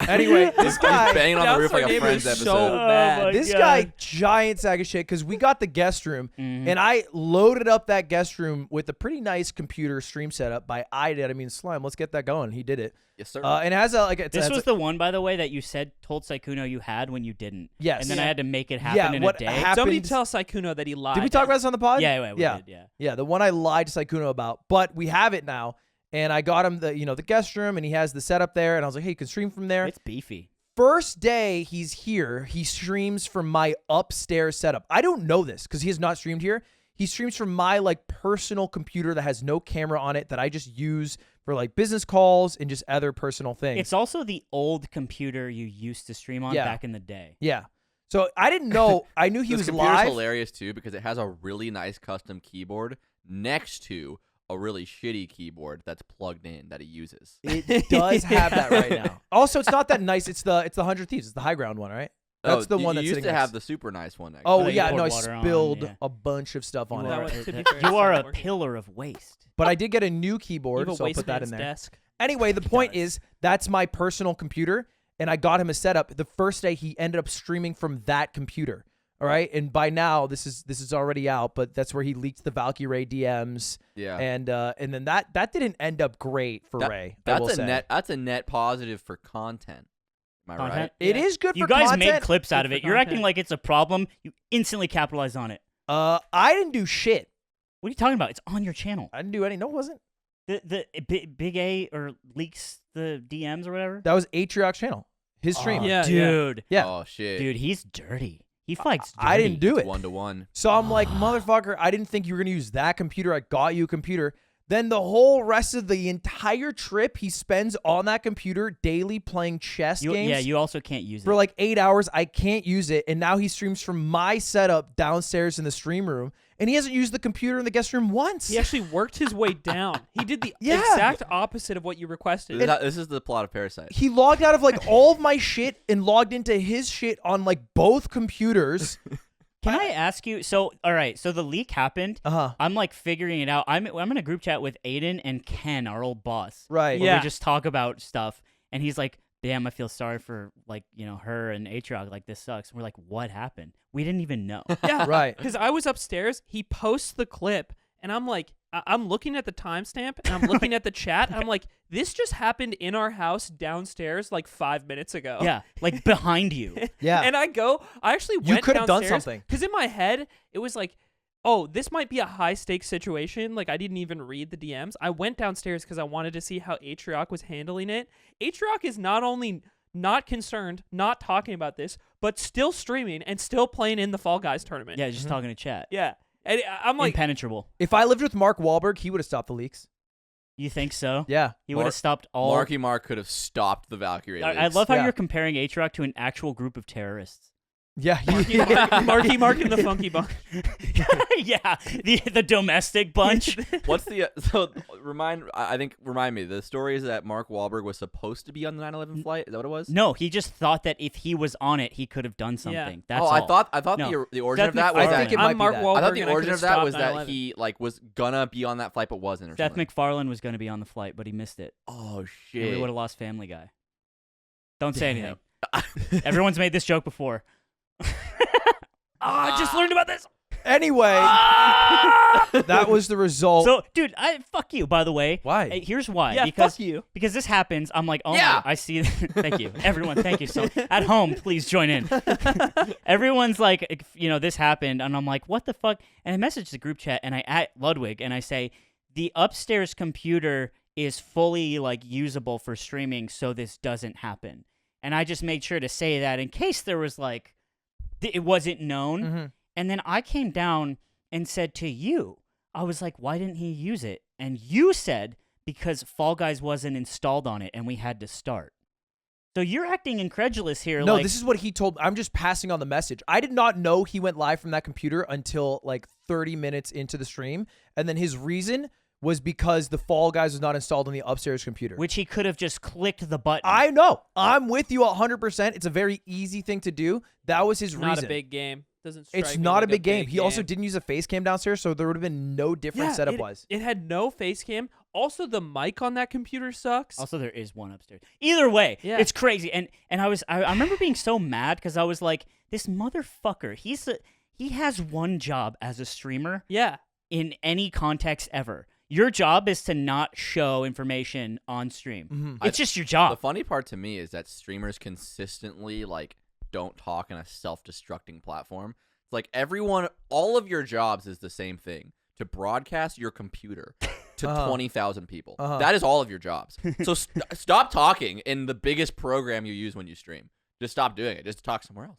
Anyway, this guy He's banging on the roof like a Downstairs Friends neighbor is episode. so bad. This guy, giant sack of shit, because we got the guest room, Mm-hmm. and I loaded up that guest room with a pretty nice computer stream setup by Aiden. I mean, Slime, let's get that going. He did it. Yes, sir. And it has a, like, This was the one, by the way, that you told Saikuno you had when you didn't. Yes. And then I had to make it happen Yeah, in what a day. happened- Somebody tell Saikuno that he lied. Did we talk about this on the pod? Yeah, we did, yeah. Yeah, the one I lied to Saikuno about. But we have it now, and I got him the guest room, and he has the setup there, and I was like, hey, you can stream from there. It's beefy. First day he's here, he streams from my upstairs setup. I don't know this because he has not streamed here. He streams from my like personal computer that has no camera on it that I just use for like business calls and just other personal things. It's also the old computer you used to stream on Yeah. back in the day. Yeah. So I didn't know. I knew he This was computer's live. hilarious too because it has a really nice custom keyboard next to a really shitty keyboard that's plugged in that he uses. It does have that right now. Also, it's not that nice. It's the 100 Thieves. It's the high ground one, right? That's the one you that's used sitting to have next. the super nice one next. Oh that you yeah, poured no, I water on, spilled yeah. a bunch of stuff on You it. That are, was, to be fair, you are a not working. pillar of waste. But I did get a new You keyboard, have a so I'll put that in wasteman's there. desk. Anyway, the point does. is that's my personal computer, and I got him a setup. The first day he ended up streaming from that computer. All right, and by now this is already out, but that's where he leaked the Valkyrie DMs. Yeah. And then that didn't end up great for Ray. I will That's a say. That's a net positive for content. Am I right? Content? It Yeah. is good You for guys content. made clips out of Good it. for You're acting content. like it's a problem. You instantly capitalize on it. I didn't do shit. What are you talking about? It's on your channel. I didn't do any. No, it wasn't. The Big A or leaks the DMs or whatever. That was Atrioc's channel. His stream. Oh, Yeah, dude. Yeah. Oh shit. Dude, he's dirty. He fights dirty. I didn't do it. 1-to-1. So I'm like, motherfucker, I didn't think you were going to use that computer. I got you a computer. Then the whole rest of the entire trip he spends on that computer daily playing chess games. Yeah, you also can't use For it. like 8 hours. I can't use it. And now he streams from my setup downstairs in the stream room. And he hasn't used the computer in the guest room once. He actually worked his way down. He did the Yeah. exact opposite of what you requested. This is the plot of Parasite. He logged out of like all of my shit and logged into his shit on like both computers. Can I ask you? So, all right. So the leak happened. Uh-huh. I'm like figuring it out. I'm in a group chat with Aiden and Ken, our old boss. Right. Where Yeah. we just talk about stuff, and he's like, "Damn, I feel sorry for like her and Atrioc. Like this sucks." And we're like, "What happened? We didn't even know." Yeah, Right. Because I was upstairs, he posts the clip, and I'm like, I'm looking at the timestamp, and I'm looking at the chat, and I'm like, this just happened in our house downstairs like 5 minutes ago. Yeah, like behind you. Yeah. And I actually You went could have done downstairs, something. Because in my head, it was like, oh, this might be a high-stakes situation. Like, I didn't even read the DMs. I went downstairs because I wanted to see how Atrioc was handling it. Atrioc is not only not concerned, not talking about this, but still streaming and still playing in the Fall Guys tournament. Yeah, just talking to chat. Yeah. And I'm like, Impenetrable. If I lived with Mark Wahlberg, he would have stopped the leaks. You think so? Yeah. He would have stopped all. Marky Mark could have stopped the Valkyrie. I leaks. love how Yeah. you're comparing Atrioc to an actual group of terrorists. Yeah. Marky Mark and the Funky Bunch. Yeah, the domestic bunch. What's the remind me? The story is that Mark Wahlberg was supposed to be on the 9/11 flight. Is that what it was? No, he just thought that if he was on it, he could have done something. That's all. I thought No. the origin Seth of that was MacFarlane. I think that it might I'm be Mark that. Wahlberg. I thought the and origin could've of that was stopped that 9/11. he like was gonna be on that flight but wasn't. Or Seth something. MacFarlane was going to be on the flight, but he missed it. Oh And shit! we would have lost Family Guy. Don't say Damn. anything. Everyone's made this joke before. I just learned about this. Anyway, that was the result. So, dude, fuck you. By the way, Why? Hey, here's why. Yeah, because fuck you. Because this happens. I'm like, oh Yeah. my, I see. Thank you, everyone. Thank you. So at home, please join in. Everyone's like, this happened, and I'm like, what the fuck? And I message the group chat, and I at Ludwig, and I say, the upstairs computer is fully like usable for streaming, so this doesn't happen. And I just made sure to say that in case there was like, it wasn't known. Mm-hmm. And then I came down and said to you, I was like, why didn't he use it? And you said, because Fall Guys wasn't installed on it and we had to start. So you're acting incredulous here. No, like, this is what he told. I'm just passing on the message. I did not know he went live from that computer until like 30 minutes into the stream. And then his reason was because the Fall Guys was not installed on the upstairs computer. which he could have just clicked the button. I know. I'm with you 100%. It's a very easy thing to do. That was his Not reason. a big game. Doesn't strike It's me not like a big game. He also didn't use a face cam downstairs, so there would have been no different setup-wise. It had no face cam. Also, the mic on that computer sucks. Also, there is one upstairs. Either way, Yeah. it's crazy. And I remember being so mad because I was like, this motherfucker. He has one job as a streamer Yeah. in any context ever. Your job is to not show information on stream. Mhm. It's just your The job. funny part to me is that streamers consistently like don't talk in a self-destructing platform. It's like all of your jobs is the same thing: to broadcast your computer to 20,000 people. That is all of your jobs. So stop talking in the biggest program you use when you stream. Just stop doing it. Just talk somewhere else.